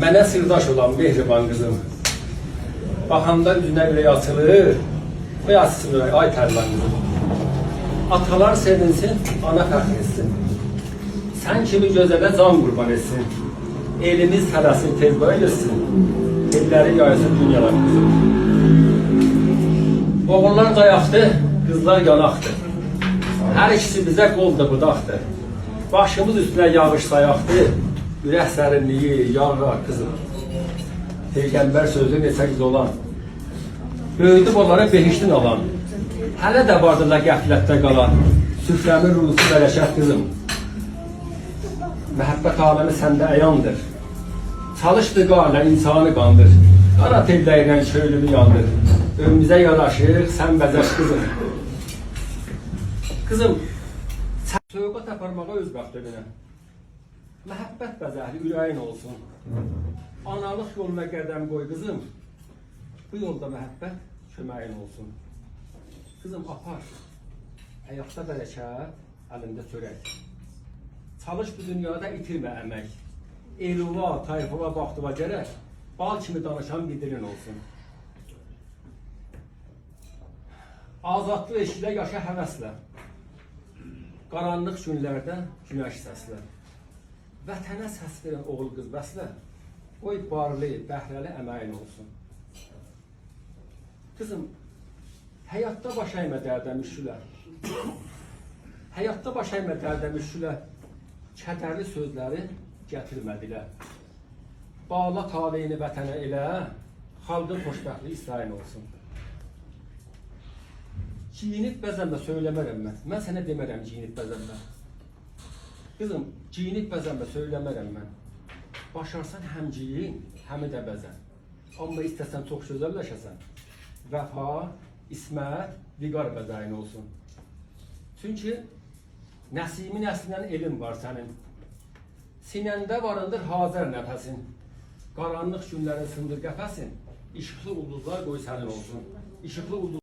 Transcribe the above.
Mənə sırdaş olan mehriban qızım, baxanda üzünə ürək açılır, qoy açsın ürək, ay tərlan qızım. Atalar sevinsin, ana fəxr etsin. Sən kimi gözələ can qurban etsin. Elimiz tələsin, tez böyləsin. Elləri yaysın dünyalar qızım. Oğullar dayaqdır, qızlar yanaqdır. Hər ikisi bizə qoldur, budaqdır. Başımız üstünə yağış sayaqdır. Ürək sərinliyi, yağlar qızım. Peyğəmbər sözü neçə güz olan. Böyüdüb onlara behiştin alan. Hələ də vardılar qəflətdə qalan. Süfrəmin ruhusu bərəkət qızım. Məhəbbət aləmi səndə əyandır. Çalışdı qarla insanı qandır. Qara tellərlə çölümü yandır. Önümüzə yaraşır, sən bəzəş qızım. Qızım, söhbət aparmağa öz bəxtərinə. Məhəbbət bəzəhli ürəyin olsun. Analıq yoluna qədəm qoy qızım. Bu yolda məhəbbət köməyin olsun. Qızım apar. Həyatda bərəkət, əlində çörək. Çalış bu dünyada itirmə əmək. Eluva, tayfıva, baxtıva gərək. Bal kimi danışan bildirin olsun. Azadlı eşkidə yaşa həvəslə. Qaranlıq günlərdə günəş səslə. Vətənə səs verən oğul qız bəslə. Qoy barlı, bəhrəli əməyin olsun. Qızım, həyatda baş əymə dərdə müşkülə. Həyatda baş əymə dərdə müşkülə. Kədərli sözləri gətirmədilər. Bağla taleyini vətənə elə, xalqın xoşbəxtliyi İsrail olsun. Giyinib bəzənmə söyləmərəm mən. Mən sənə demərəm giyinib bəzənmə. Qızım, giyinib bəzənmə söyləmərəm mən. Başarsan həm giyin, həmi də bəzən. Amma istəsən çox gözəlləşəsən. Vəfa, ismət, viqar bəzəyin olsun. Çünki Nəsimi nəslindən elm var sənin. Sinəndə varındır Hazər nəfəsin. Qaranlıq günlərin sındır qəfəsin. İşıqlı ulduzlar qoy sənin olsun. İşıqlı ulduzlar